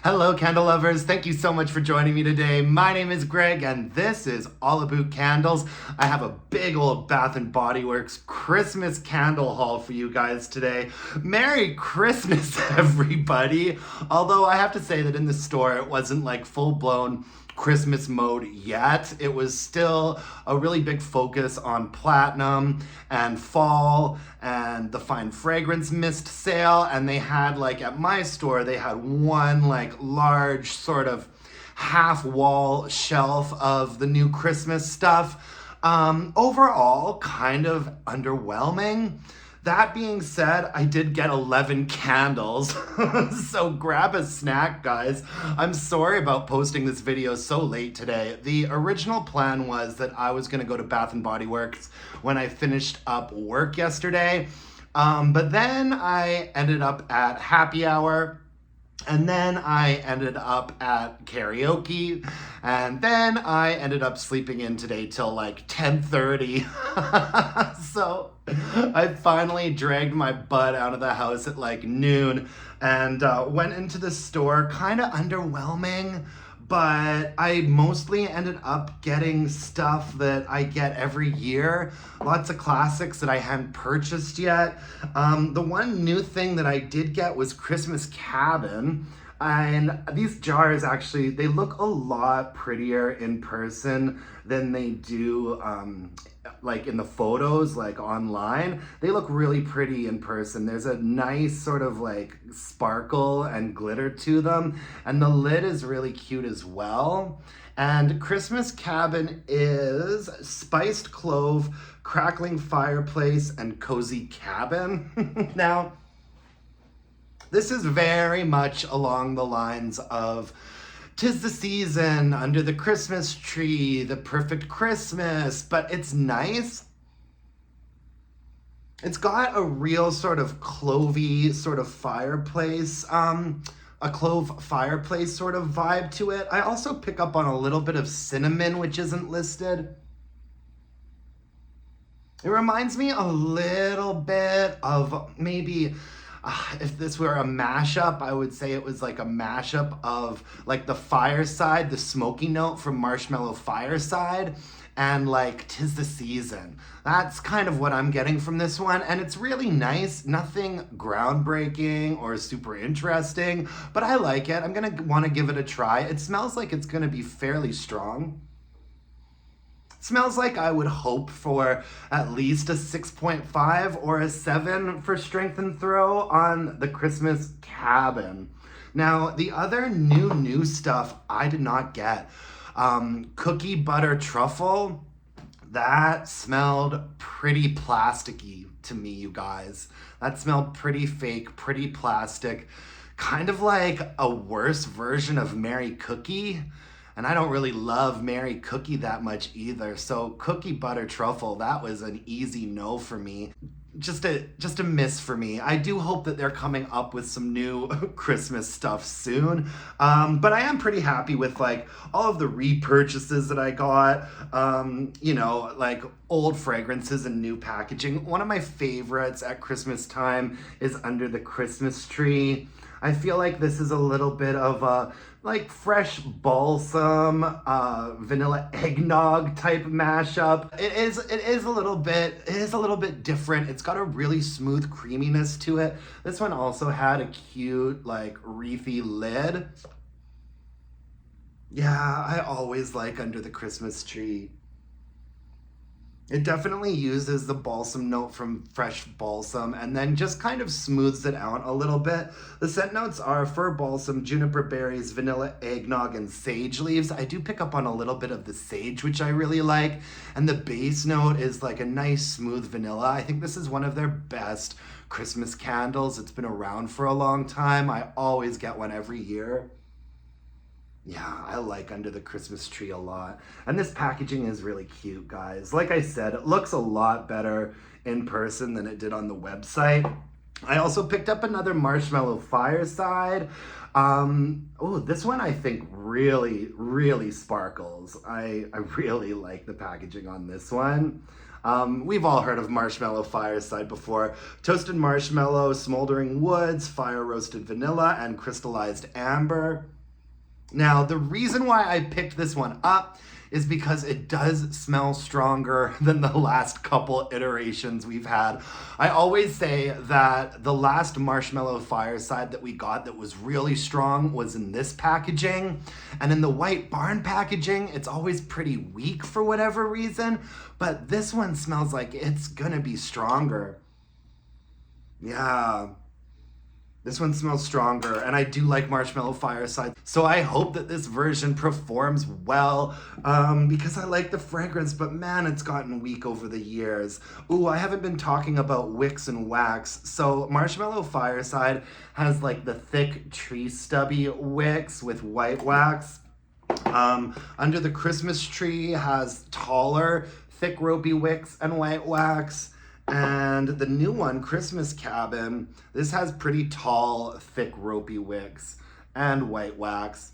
Hello, candle lovers. Thank you so much for joining me today. My name is Greg, and this is all Aboot candles. I have a big old Bath and Body Works Christmas candle haul for you guys today. Merry Christmas, everybody. Although I have to say that in the store, it wasn't like full-blown Christmas mode yet. It was still a really big focus on platinum and fall and the fine fragrance mist sale. And they had, like, at my store, they had one like large sort of half wall shelf of the new Christmas stuff. Overall, kind of underwhelming. That being said, I did get 11 candles, so grab a snack, guys. I'm sorry about posting this video so late today. The original plan was that I was gonna go to Bath and Body Works when I finished up work yesterday, but then I ended up at happy hour. And then I ended up at karaoke, and then I ended up sleeping in today till like 10:30. So I finally dragged my butt out of the house at like noon and went into the store. Kind of underwhelming, but I mostly ended up getting stuff that I get every year. Lots of classics that I hadn't purchased yet. The one new thing that I did get was Christmas Cabin. And these jars actually, they look a lot prettier in person than they do like in the photos, like online. They look really pretty in person. There's a nice sort of like sparkle and glitter to them. And the lid is really cute as well. And Christmas Cabin is spiced clove, crackling fireplace, and cozy cabin. Now, this is very much along the lines of 'tis the season, under the Christmas tree, the perfect Christmas, but it's nice. It's got a real sort of clovey sort of fireplace, a clove fireplace sort of vibe to it. I also pick up on a little bit of cinnamon, which isn't listed. It reminds me a little bit of maybe, if this were a mashup, I would say it was like a mashup of like the Fireside, the smoky note from Marshmallow Fireside, and like 'tis the season. That's kind of what I'm getting from this one, and it's really nice. Nothing groundbreaking or super interesting, but I like it. I'm gonna want to give it a try. It smells like it's gonna be fairly strong. Smells like I would hope for at least a 6.5 or a 7 for strength and throw on the Christmas Cabin. Now, the other new stuff I did not get. Cookie butter truffle. That smelled pretty plasticky to me, you guys. That smelled pretty fake, pretty plastic. Kind of like a worse version of Mary Cookie. And I don't really love Mary Cookie that much either. So cookie butter truffle, that was an easy no for me. Just a miss for me. I do hope that they're coming up with some new Christmas stuff soon. But I am pretty happy with like all of the repurchases that I got. You know, like old fragrances and new packaging. One of my favorites at Christmas time is Under the Christmas Tree. I feel like this is a little bit of a like fresh balsam, vanilla eggnog type mashup. It is a little bit different. It's got a really smooth creaminess to it. This one also had a cute like wreathy lid. Yeah, I always like Under the Christmas Tree. It definitely uses the balsam note from fresh balsam and then just kind of smooths it out a little bit. The scent notes are fir balsam, juniper berries, vanilla eggnog, and sage leaves. I do pick up on a little bit of the sage, which I really like. And the base note is like a nice smooth vanilla. I think this is one of their best Christmas candles. It's been around for a long time. I always get one every year. Yeah, I like Under the Christmas Tree a lot. And this packaging is really cute, guys. Like I said, it looks a lot better in person than it did on the website. I also picked up another Marshmallow Fireside. Oh, this one I think really sparkles. I really like the packaging on this one. We've all heard of Marshmallow Fireside before. Toasted marshmallow, smoldering woods, fire roasted vanilla, and crystallized amber. Now, the reason why I picked this one up is because it does smell stronger than the last couple iterations we've had. I always say that the last Marshmallow Fireside that we got that was really strong was in this packaging. And in the White Barn packaging, it's always pretty weak for whatever reason. But this one smells like it's gonna be stronger. Yeah. This one smells stronger, and I do like Marshmallow Fireside. So I hope that this version performs well, because I like the fragrance, but man, it's gotten weak over the years. Ooh, I haven't been talking about wicks and wax. So Marshmallow Fireside has like the thick tree stubby wicks with white wax. Under the Christmas Tree has taller, thick ropey wicks and white wax. And the new one, Christmas Cabin, this has pretty tall, thick, ropey wicks and white wax.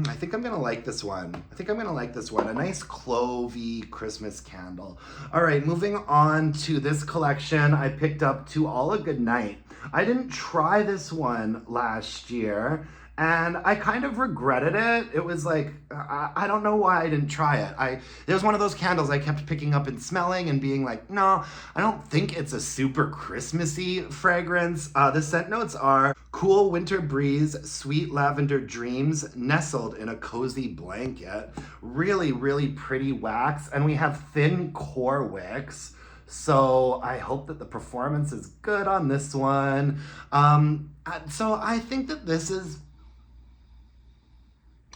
I think I'm gonna like this one. A nice clovey Christmas candle. All right, moving on to this collection, I picked up To All a Good Night. I didn't try this one last year, and I kind of regretted it. It was like, I don't know why I didn't try it. It was one of those candles I kept picking up and smelling and being like, no, I don't think it's a super Christmassy fragrance. The scent notes are cool winter breeze, sweet lavender dreams, nestled in a cozy blanket. Really, really pretty wax. And we have thin core wicks. So I hope that the performance is good on this one. So I think that this is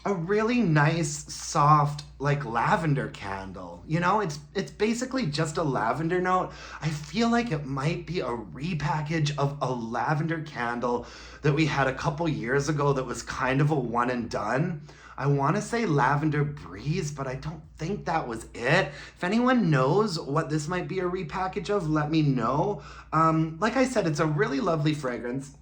a really nice, soft, like lavender candle. You know, it's basically just a lavender note. I feel like it might be a repackage of a lavender candle that we had a couple years ago that was kind of a one and done. I want to say Lavender Breeze, but I don't think that was it. If anyone knows what this might be a repackage of, let me know. Like I said, it's a really lovely fragrance.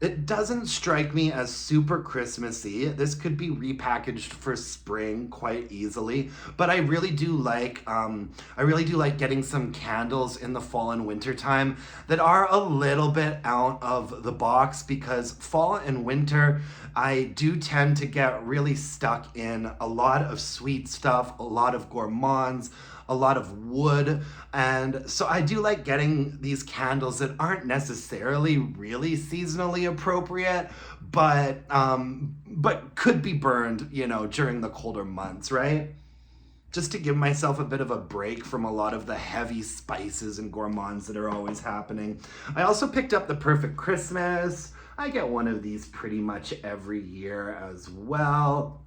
It doesn't strike me as super Christmassy. This could be repackaged for spring quite easily, but I really do like getting some candles in the fall and winter time that are a little bit out of the box, because fall and winter, I do tend to get really stuck in a lot of sweet stuff, a lot of gourmands, a lot of wood, and so I do like getting these candles that aren't necessarily really seasonally appropriate, but could be burned, you know, during the colder months, right? Just to give myself a bit of a break from a lot of the heavy spices and gourmands that are always happening. I also picked up the Perfect Christmas. I get one of these pretty much every year as well.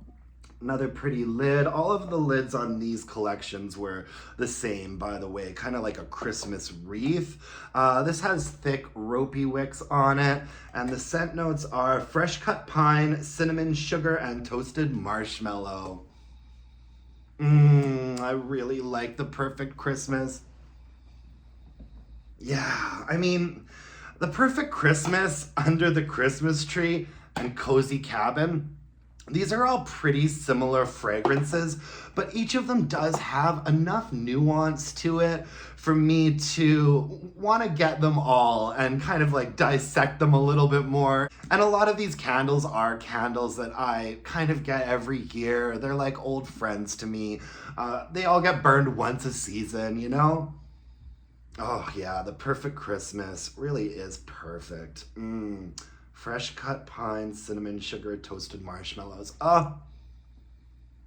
Another pretty lid. All of the lids on these collections were the same, by the way, kind of like a Christmas wreath. This has thick, ropey wicks on it, and the scent notes are fresh cut pine, cinnamon, sugar, and toasted marshmallow. I really like the Perfect Christmas. Yeah, I mean, the Perfect Christmas, Under the Christmas Tree, and Cozy Cabin, these are all pretty similar fragrances, but each of them does have enough nuance to it for me to want to get them all and kind of like dissect them a little bit more. And a lot of these candles are candles that I kind of get every year. They're like old friends to me. They all get burned once a season, you know? Oh yeah, the Perfect Christmas really is perfect. Fresh cut pine, cinnamon, sugar, toasted marshmallows. Oh,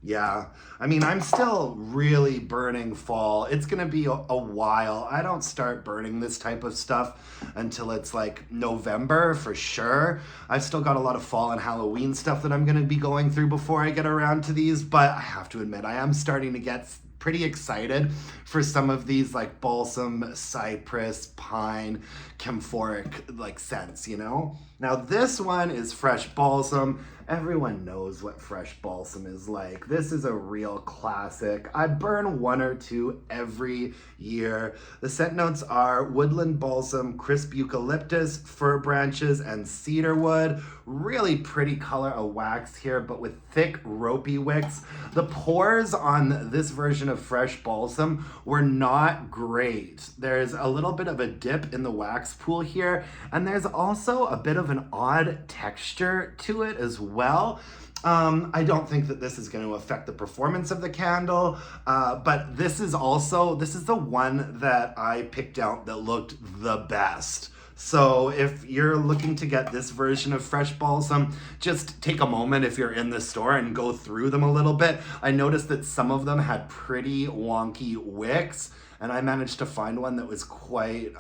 yeah. I mean, I'm still really burning fall. It's gonna be a while. I don't start burning this type of stuff until it's like November for sure. I've still got a lot of fall and Halloween stuff that I'm gonna be going through before I get around to these, but I have to admit, I am starting to get pretty excited for some of these like balsam, cypress, pine, camphoric like scents, you know? Now this one is fresh balsam. Everyone knows what fresh balsam is like. This is a real classic. I burn one or two every year. The scent notes are woodland balsam, crisp eucalyptus, fir branches, and cedar wood. Really pretty color of wax here, but with thick ropey wicks. The pores on this version version of Fresh Balsam were not great. There's a little bit of a dip in the wax pool here, and there's also a bit of an odd texture to it as well. I don't think that this is going to affect the performance of the candle, but this is the one that I picked out that looked the best. So if you're looking to get this version of Fresh Balsam, just take a moment if you're in the store and go through them a little bit. I noticed that some of them had pretty wonky wicks, and I managed to find one that was quite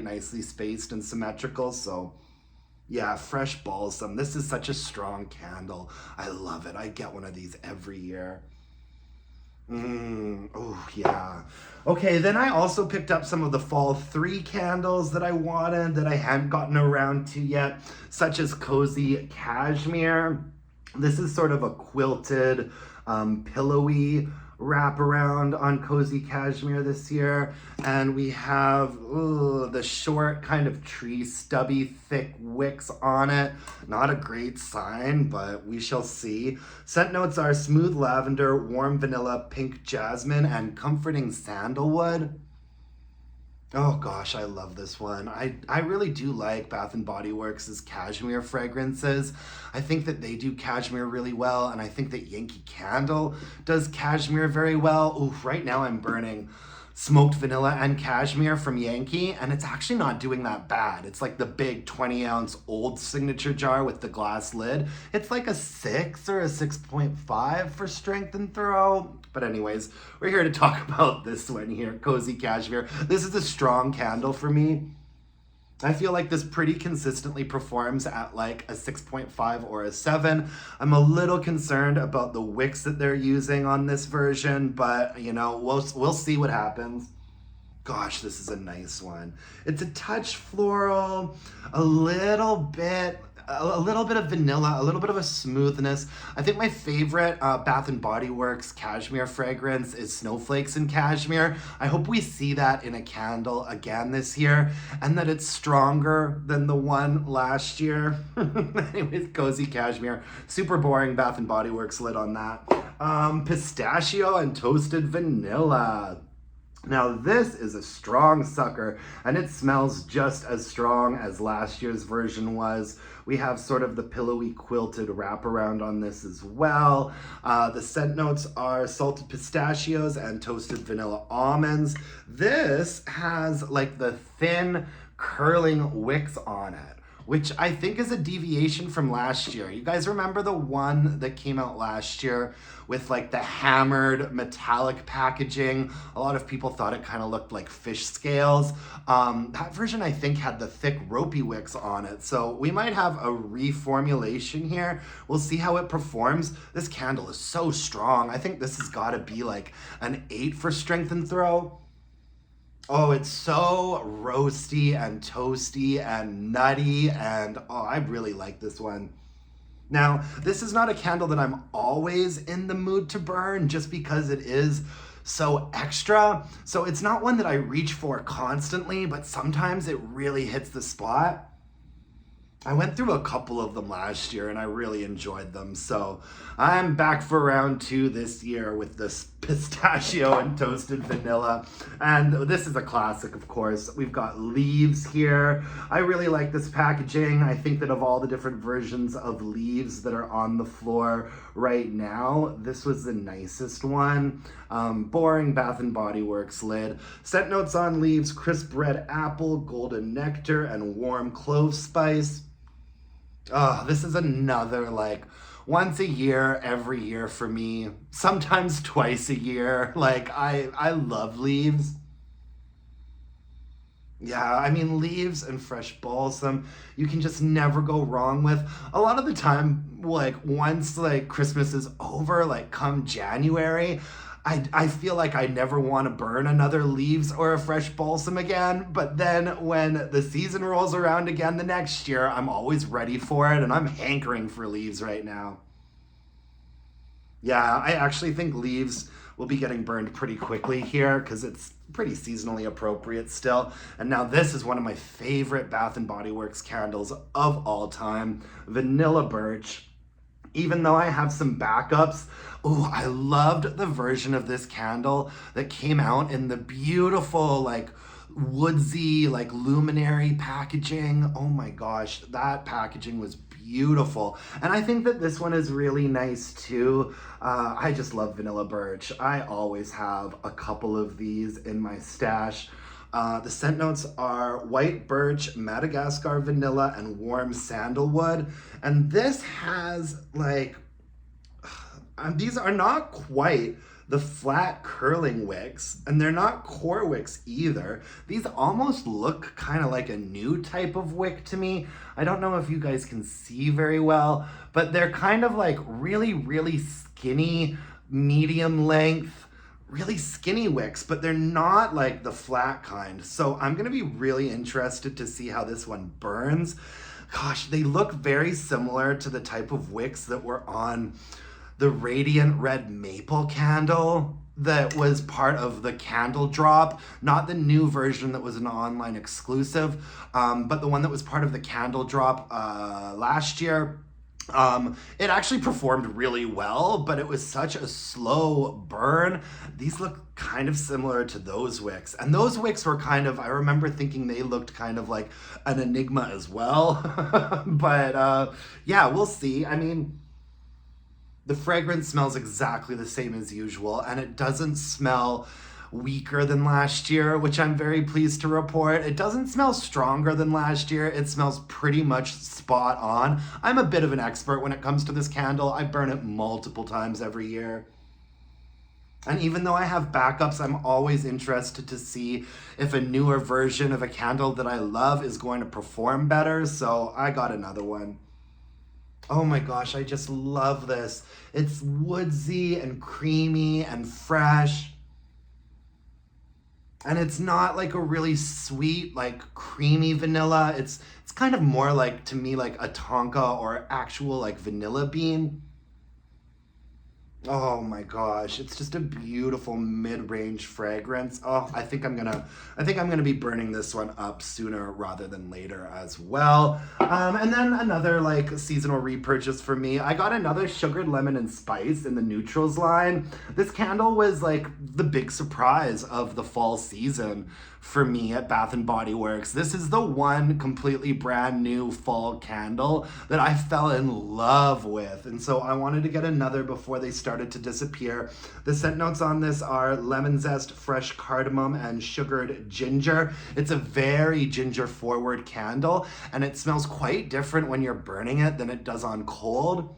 nicely spaced and symmetrical. So yeah, Fresh Balsam. This is such a strong candle. I love it. I get one of these every year. Oh, yeah. Okay, then I also picked up some of the Fall 3 candles that I wanted that I hadn't gotten around to yet, such as Cozy Cashmere. This is sort of a quilted, pillowy wraparound on Cozy Cashmere this year. And we have the short kind of tree stubby thick wicks on it. Not a great sign, but we shall see. Scent notes are smooth lavender, warm vanilla, pink jasmine, and comforting sandalwood. Oh gosh, I love this one. I really do like Bath & Body Works' cashmere fragrances. I think that they do cashmere really well, and I think that Yankee Candle does cashmere very well. Ooh, right now I'm burning smoked vanilla and cashmere from Yankee, and it's actually not doing that bad. It's like the big 20-ounce old signature jar with the glass lid. It's like a 6 or a 6.5 for strength and throw. But anyways, we're here to talk about this one here, Cozy Cashmere. This is a strong candle for me. I feel like this pretty consistently performs at like a 6.5 or a 7. I'm a little concerned about the wicks that they're using on this version, but you know, we'll see what happens. Gosh, this is a nice one. It's a touch floral, a little bit of vanilla, a little bit of a smoothness. I think my favorite Bath & Body Works cashmere fragrance is Snowflakes and Cashmere. I hope we see that in a candle again this year, and that it's stronger than the one last year. Anyways, Cozy Cashmere. Super boring Bath & Body Works lid on that. Pistachio and Toasted Vanilla. Now this is a strong sucker, and it smells just as strong as last year's version was. We have sort of the pillowy quilted wraparound on this as well. The scent notes are salted pistachios and toasted vanilla almonds. This has like the thin curling wicks on it, which I think is a deviation from last year. You guys remember the one that came out last year with like the hammered metallic packaging? A lot of people thought it kind of looked like fish scales. That version I think had the thick ropey wicks on it. So we might have a reformulation here. We'll see how it performs. This candle is so strong. I think this has gotta be like an 8 for strength and throw. Oh, it's so roasty and toasty and nutty, and oh, I really like this one. Now, this is not a candle that I'm always in the mood to burn just because it is so extra. So it's not one that I reach for constantly, but sometimes it really hits the spot. I went through a couple of them last year and I really enjoyed them. So I'm back for round 2 this year with this pistachio and toasted vanilla. And this is a classic, of course. We've got Leaves here. I really like this packaging. I think that of all the different versions of Leaves that are on the floor right now, this was the nicest one. Boring Bath & Body Works lid. Scent notes on Leaves: crisp red apple, golden nectar, and warm clove spice. Oh, this is another like once a year, every year for me. Sometimes twice a year. Like I love Leaves. Yeah, I mean, Leaves and Fresh Balsam, you can just never go wrong with. A lot of the time, like once like Christmas is over, like come January, I feel like I never want to burn another Leaves or a Fresh Balsam again, but then when the season rolls around again the next year, I'm always ready for it, and I'm hankering for Leaves right now. Yeah, I actually think Leaves will be getting burned pretty quickly here because it's pretty seasonally appropriate still. And now this is one of my favorite Bath & Body Works candles of all time, Vanilla Birch. even though I have some backups. Oh, I loved the version of this candle that came out in the beautiful, like, woodsy, like, luminary packaging. Oh my gosh, that packaging was beautiful. And I think that this one is really nice too. I just love vanilla birch. I always have a couple of these in my stash. The scent notes are white birch, Madagascar vanilla, and warm sandalwood. And this has like, these are not quite the flat curling wicks, and they're not core wicks either. These almost look kind of like a new type of wick to me. I don't know if you guys can see very well, but they're kind of like really, really skinny, medium length, really skinny wicks, but they're not like the flat kind. So I'm gonna be really interested to see how this one burns. Gosh, they look very similar to the type of wicks that were on the Radiant Red Maple candle that was part of the candle drop, not the new version that was an online exclusive, but the one that was part of the candle drop last year. It actually performed really well, but it was such a slow burn. These look kind of similar to those wicks. And those wicks were kind of, I remember thinking they looked kind of like an enigma as well. But yeah, we'll see. I mean, the fragrance smells exactly the same as usual, and it doesn't smell weaker than last year, which I'm very pleased to report. It doesn't smell stronger than last year. It smells pretty much spot on. I'm a bit of an expert when it comes to this candle. I burn it multiple times every year. And even though I have backups, I'm always interested to see if a newer version of a candle that I love is going to perform better. So I got another one. Oh my gosh, I just love this. It's woodsy and creamy and fresh. And it's not like a really sweet, like creamy vanilla. It's kind of more like, to me, like a tonka or actual like vanilla bean. Oh my gosh, it's just a beautiful mid-range fragrance. Oh, I think I'm gonna be burning this one up sooner rather than later as well. And then another like seasonal repurchase for me. I got another sugared lemon and spice in the neutrals line. This candle was like the big surprise of the fall season for me at Bath and Body Works. This is the one completely brand new fall candle that I fell in love with. And so I wanted to get another before they started to disappear. The scent notes on this are lemon zest, fresh cardamom, and sugared ginger. It's a very ginger forward candle, and it smells quite different when you're burning it than it does on cold.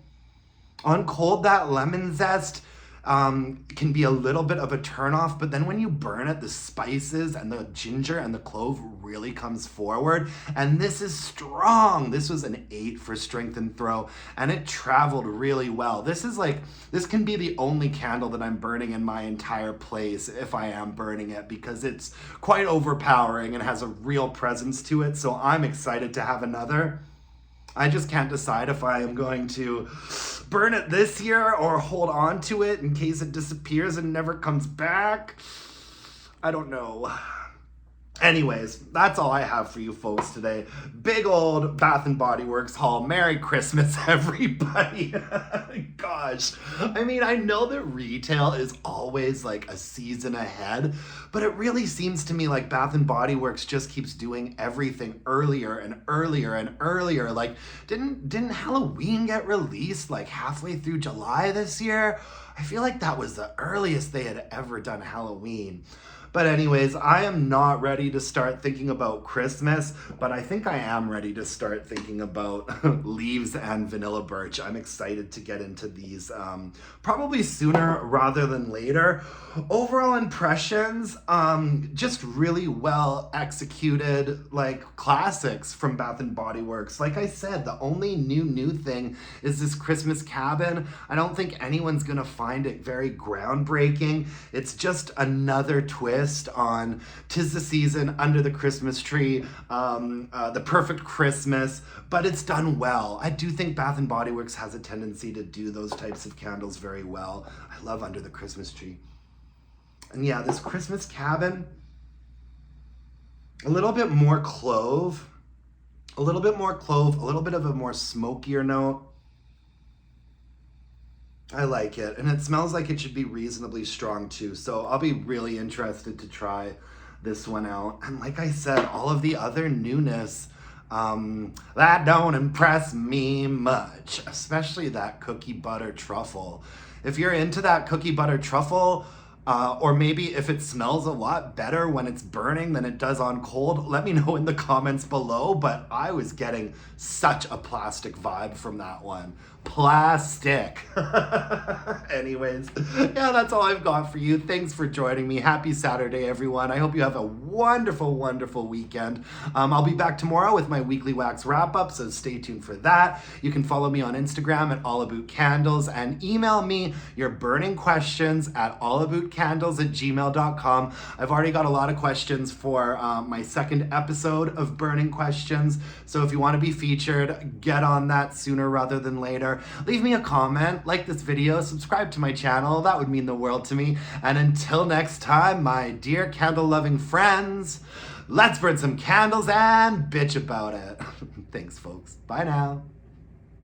On cold, that lemon zest can be a little bit of a turnoff, but then when you burn it, the spices and the ginger and the clove really comes forward. And this is strong. This was an 8 for strength and throw, and it traveled really well. This can be the only candle that I'm burning in my entire place if I am burning it, because it's quite overpowering and has a real presence to it. So I'm excited to have another. I just can't decide if I am going to burn it this year or hold on to it in case it disappears and never comes back. I don't know. Anyways, that's all I have for you folks today. Big old Bath and Body Works haul. Merry Christmas, everybody. Gosh. I mean, I know that retail is always like a season ahead, but it really seems to me like Bath and Body Works just keeps doing everything earlier and earlier and earlier. Like, didn't Halloween get released like halfway through July this year? I feel like that was the earliest they had ever done Halloween. But anyways, I am not ready to start thinking about Christmas, but I think I am ready to start thinking about leaves and vanilla birch. I'm excited to get into these probably sooner rather than later. Overall impressions, just really well executed like classics from Bath and Body Works. Like I said, the only new thing is this Christmas cabin. I don't think anyone's gonna find it very groundbreaking. It's just another twist on 'tis the season under the Christmas tree, the perfect Christmas, but it's done well. I do think Bath and Body Works has a tendency to do those types of candles very well. I love Under the Christmas Tree. And yeah, this Christmas cabin, a little bit more clove, a little bit of a more smokier note. I like it, and it smells like it should be reasonably strong too, so I'll be really interested to try this one out. And like I said, all of the other newness, that don't impress me much, especially that cookie butter truffle. If you're into that cookie butter truffle, or maybe if it smells a lot better when it's burning than it does on cold, let me know in the comments below. But I was getting such a plastic vibe from that one. Plastic. Anyways, yeah, that's all I've got for you. Thanks for joining me. Happy Saturday, everyone. I hope you have a wonderful, wonderful weekend. I'll be back tomorrow with my weekly wax wrap up, so stay tuned for that. You can follow me on Instagram at allaboutcandles and email me your burning questions at allaboutcandles@gmail.com. I've already got a lot of questions for my second episode of Burning Questions, so if you want to be featured, get on that sooner rather than later. Leave me a comment, like this video, subscribe to my channel. That would mean the world to me. And until next time, my dear candle-loving friends, let's burn some candles and bitch about it. Thanks, folks. Bye now.